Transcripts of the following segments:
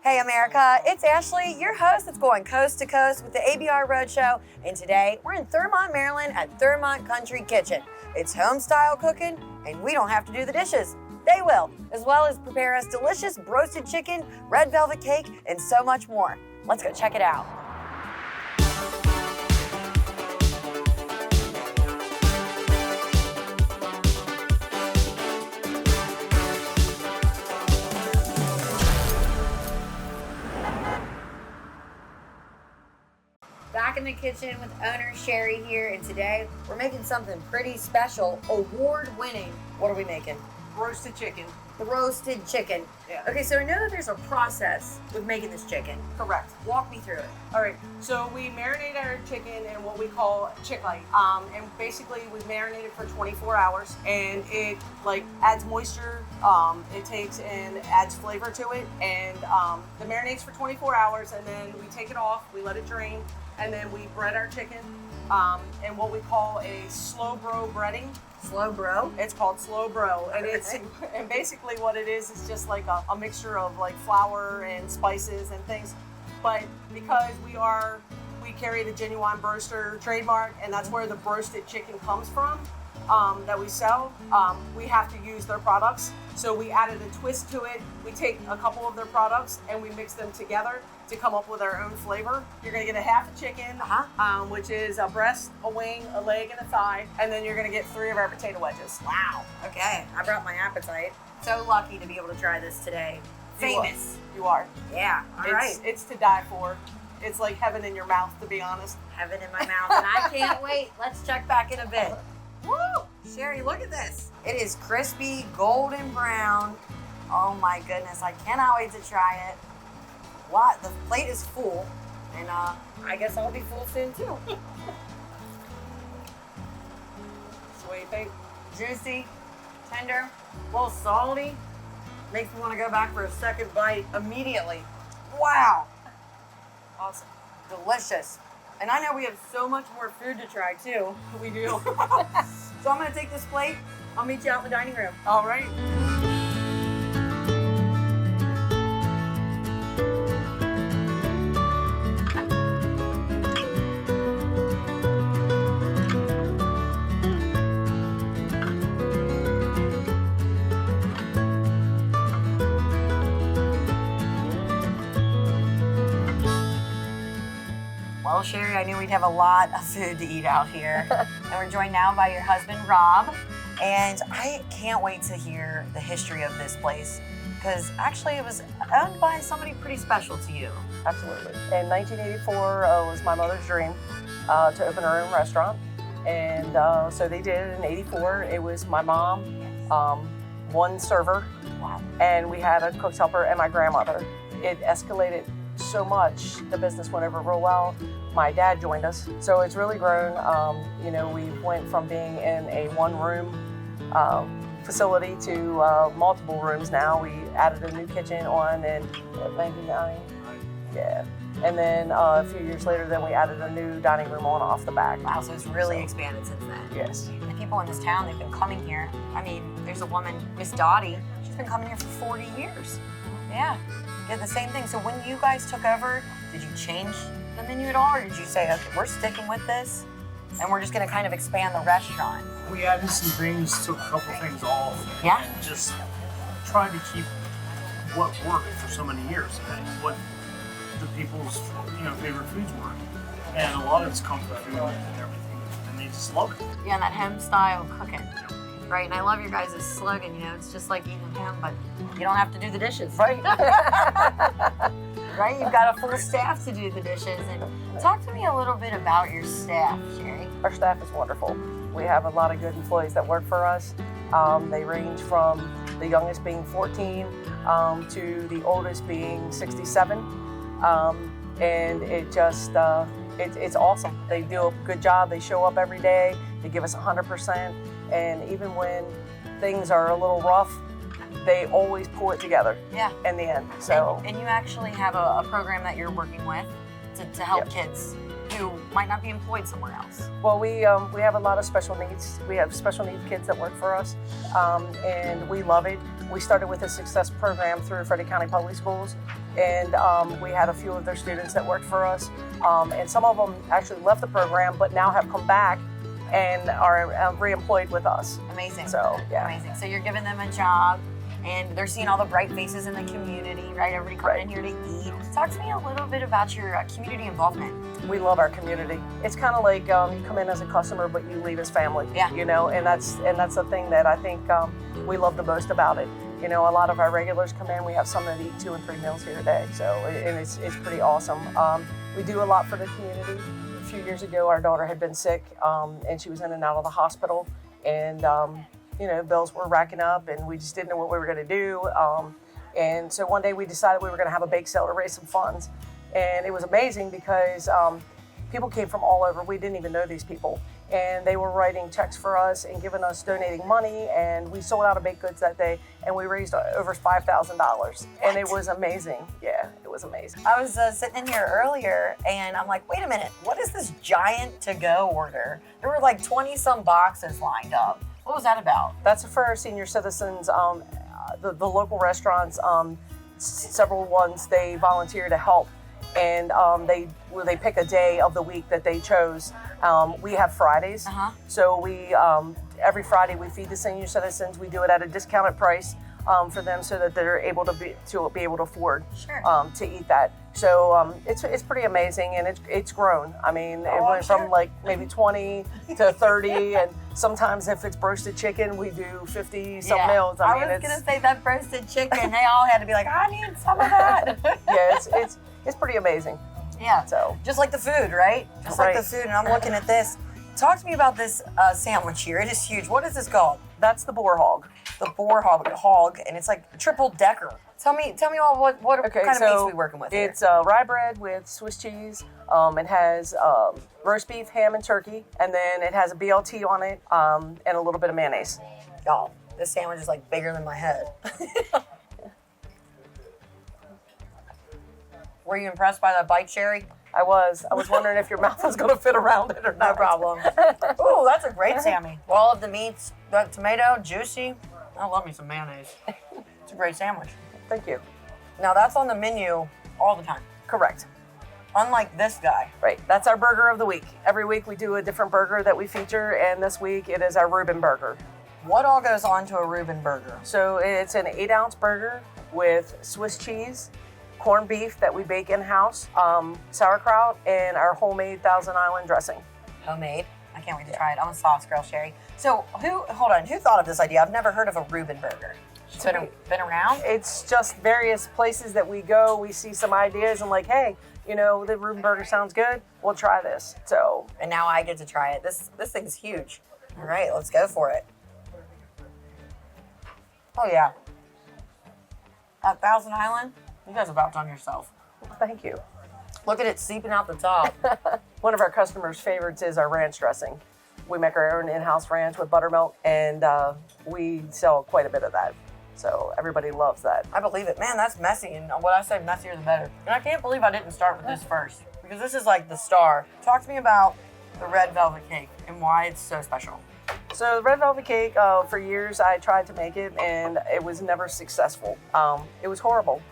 Hey America, it's Ashley, your host that's going coast to coast with the ABR Roadshow, and today we're in Thurmont, Maryland at Thurmont Kountry Kitchen. It's home style cooking, and we don't have to do the dishes. They will, as well as prepare us delicious broasted chicken, red velvet cake, and so much more. Let's go check it out. Back in the kitchen with owner Sherry here, and today we're making something pretty special, award-winning. What are we making? Roasted chicken. The roasted chicken. Yeah. Okay, so I know that there's a process with making this chicken. Correct. Walk me through it. All right, so we marinate our chicken in what we call chick light. And basically we marinate it for 24 hours, and it adds moisture, it takes and adds flavor to it. And the marinates for 24 hours, and then we take it off, we let it drain, and then we bread our chicken in what we call a slow bro breading. Slow bro? It's called slow bro, and and basically what it is just like a mixture of like flour and spices and things. But because we carry the Genuine Broasted trademark, and that's where the broasted chicken comes from, that we sell, we have to use their products. So we added a twist to it. We take a couple of their products and we mix them together to come up with our own flavor. You're gonna get a half a chicken, which is a breast, a wing, a leg, and a thigh, and then you're gonna get 3 of our potato wedges. Wow, okay, I brought my appetite. So lucky to be able to try this today. Famous. You are. Yeah, all right. It's to die for. It's like heaven in your mouth, to be honest. Heaven in my mouth, and I can't wait. Let's check back in a bit. Woo! Sherry, look at this. It is crispy, golden brown. Oh my goodness, I cannot wait to try it. What? The plate is full, and I guess I'll be full soon too. So what do you think? Juicy, tender, a little salty. Makes me want to go back for a second bite immediately. Wow. Awesome. Delicious. And I know we have so much more food to try too. We do. So I'm gonna take this plate. I'll meet you out in the dining room. All right. Well, Sherry, I knew we'd have a lot of food to eat out here. And we're joined now by your husband, Rob. And I can't wait to hear the history of this place, because actually it was owned by somebody pretty special to you. Absolutely. In 1984 was my mother's dream to open her own restaurant. And so they did in 84. It was my mom, one server, and we had a cook's helper and my grandmother. It escalated so much. The business went over real well. My dad joined us, so it's really grown. We went from being in a one-room facility to multiple rooms now. We added a new kitchen on in 99. Yeah. And then a few years later, then we added a new dining room on off the back. Wow, so it's really expanded since then. Yes. The people in this town, they've been coming here. I mean, there's a woman, Miss Dottie, she's been coming here for 40 years. Yeah, did the same thing. So when you guys took over, did you change the menu at all, or did you say, okay, we're sticking with this and we're just gonna kind of expand the restaurant? We added some things, took a couple things off, Yeah. and just tried to keep what worked for so many years and what the people's favorite foods were. And a lot of it's comfort food and everything, and they just love it. Yeah, and that home style cooking, right? And I love your guys' slogan, it's just like eating at home, but you don't have to do the dishes. Right. Right? You've got a full staff to do the dishes. And talk to me a little bit about your staff, Sherry. Our staff is wonderful. We have a lot of good employees that work for us. They range from the youngest being 14 to the oldest being 67. And it just, it's awesome. They do a good job. They show up every day. They give us 100%. And even when things are a little rough, they always pull it together in the end. So and you actually have a program that you're working with to help kids who might not be employed somewhere else? Well, we have a lot of special needs. We have special needs kids that work for us, and we love it. We started with a success program through Frederick County Public Schools, and we had a few of their students that worked for us, and some of them actually left the program, but now have come back and are re-employed with us. Amazing. So, yeah. Amazing. So you're giving them a job, and they're seeing all the bright faces in the community, right? Everybody coming in here to eat. Talk to me a little bit about your community involvement. We love our community. It's kind of like you come in as a customer, but you leave as family. Yeah. You know, and that's the thing that I think we love the most about it. You know, a lot of our regulars come in. We have some that eat 2 and 3 meals here a day, so and it's pretty awesome. We do a lot for the community. A few years ago, our daughter had been sick, and she was in and out of the hospital, and you know, bills were racking up, and we just didn't know what we were going to do. And so one day we decided we were going to have a bake sale to raise some funds. And it was amazing because people came from all over. We didn't even know these people. And they were writing checks for us and giving us donating money. And we sold out of baked goods that day, and we raised over $5,000. And it was amazing. Yeah, it was amazing. I was sitting in here earlier, and I'm like, wait a minute, what is this giant to-go order? There were like 20-some boxes lined up. What was that about? That's for our senior citizens. The local restaurants, several ones, they volunteer to help. And they pick a day of the week that they chose. We have Fridays, so we every Friday we feed the senior citizens. We do it at a discounted price for them, so that they're able to be able to afford to eat that. So it's pretty amazing, and it's grown. I mean, it went from like maybe 20 to 30, and sometimes if it's broasted chicken, we do 50 some meals. I was gonna say that broasted chicken. They all had to be like, I need some of that. Yeah, it's pretty amazing. Yeah. So just like the food, right? Just like the food. And I'm looking at this. Talk to me about this sandwich here. It is huge. What is this called? That's the boar hog. The boar hog, and it's like triple decker. Tell me all what kind of meats we working with here. It's rye bread with Swiss cheese. It has roast beef, ham, and turkey, and then it has a BLT on it, and a little bit of mayonnaise. Y'all, this sandwich is like bigger than my head. Were you impressed by that bite, Sherry? I was wondering if your mouth was going to fit around it or not. No problem. Ooh, that's a great Sammy. All of the meats, the tomato, juicy. I love me some mayonnaise. It's a great sandwich. Thank you. Now that's on the menu all the time. Correct. Unlike this guy. Right. That's our burger of the week. Every week we do a different burger that we feature, and this week it is our Reuben burger. What all goes on to a Reuben burger? So it's an 8-ounce burger with Swiss cheese, corned beef that we bake in-house, sauerkraut, and our homemade Thousand Island dressing. Homemade? I can't wait to try it. I'm a sauce girl, Sherry. So who thought of this idea? I've never heard of a Reuben burger. It's been around? It's just various places that we go, we see some ideas and like, hey, you know, the Reuben burger sounds good. We'll try this. So, and now I get to try it. This thing's huge. All right, let's go for it. Oh yeah. At Thousand Island, you guys have outdone yourself. Thank you. Look at it seeping out the top. One of our customers' favorites is our ranch dressing. We make our own in-house ranch with buttermilk, and we sell quite a bit of that. So everybody loves that. I believe it. Man, that's messy, and what I say messier the better. And I can't believe I didn't start with this first, because this is like the star. Talk to me about the red velvet cake and why it's so special. So the red velvet cake, for years I tried to make it, and it was never successful. It was horrible.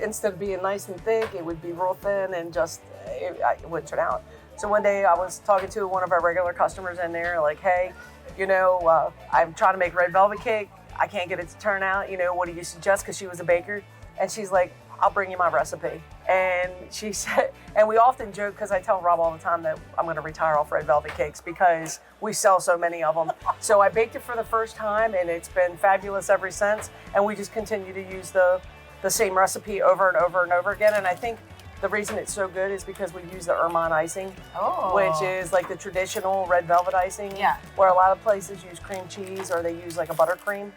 Instead of being nice and thick, it would be real thin, and just it wouldn't turn out. So one day I was talking to one of our regular customers in there, like, hey, you know, I'm trying to make red velvet cake. I can't get it to turn out. You know, what do you suggest? Because she was a baker. And she's like, I'll bring you my recipe. And she said, and we often joke, because I tell Rob all the time that I'm going to retire off red velvet cakes because we sell so many of them. So I baked it for the first time, and it's been fabulous ever since. And we just continue to use the same recipe over and over and over again. And I think the reason it's so good is because we use the ermine icing, which is like the traditional red velvet icing, where a lot of places use cream cheese or they use like a buttercream,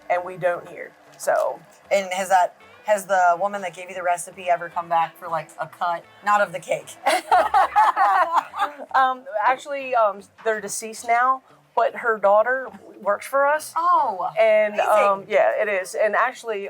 and we don't here. So, and has the woman that gave you the recipe ever come back for like a cut? Not of the cake. Actually, they're deceased now, but her daughter works for us. Oh, and amazing. Yeah, it is. And actually,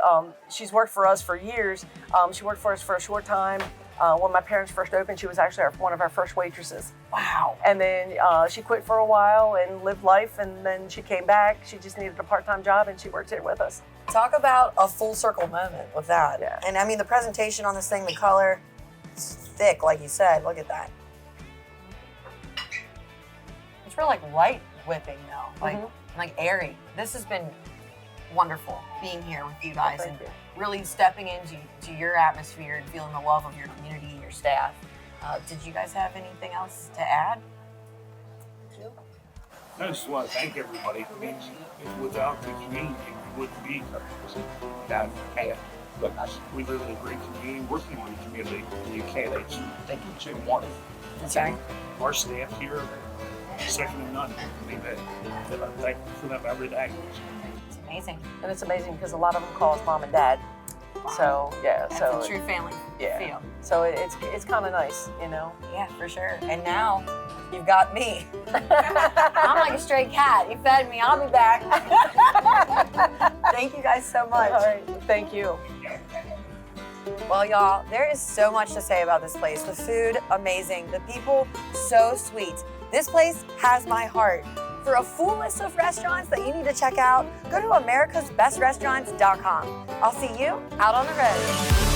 she's worked for us for years. She worked for us for a short time, When my parents first opened, she was actually one of our first waitresses. Wow. And then she quit for a while and lived life, and then she came back. She just needed a part-time job, and she worked here with us. Talk about a full circle moment with that. Yeah. And I mean, the presentation on this thing, the color, it's thick, like you said. Look at that. It's real like light whipping though, like airy. This has been wonderful being here with you guys and really stepping into your atmosphere and feeling the love of your community, your staff. Did you guys have anything else to add? I just want to thank everybody. I mean, without the community, we wouldn't be down here. But we live in a great community, working in a great community. You can't thank you to one. Okay. Our staff here, second to none. I mean, I'm thankful for them every day. It's amazing. And it's amazing because a lot of them call us mom and dad. Wow. So yeah, That's so a true family feel. So it's kind of nice, you know. Yeah, for sure. And now you've got me. I'm like a stray cat. You fed me. I'll be back. Thank you guys so much. All right, thank you. Well, y'all, there is so much to say about this place. The food, amazing. The people, so sweet. This place has my heart. For a full list of restaurants that you need to check out, go to americasbestrestaurants.com. I'll see you out on the road.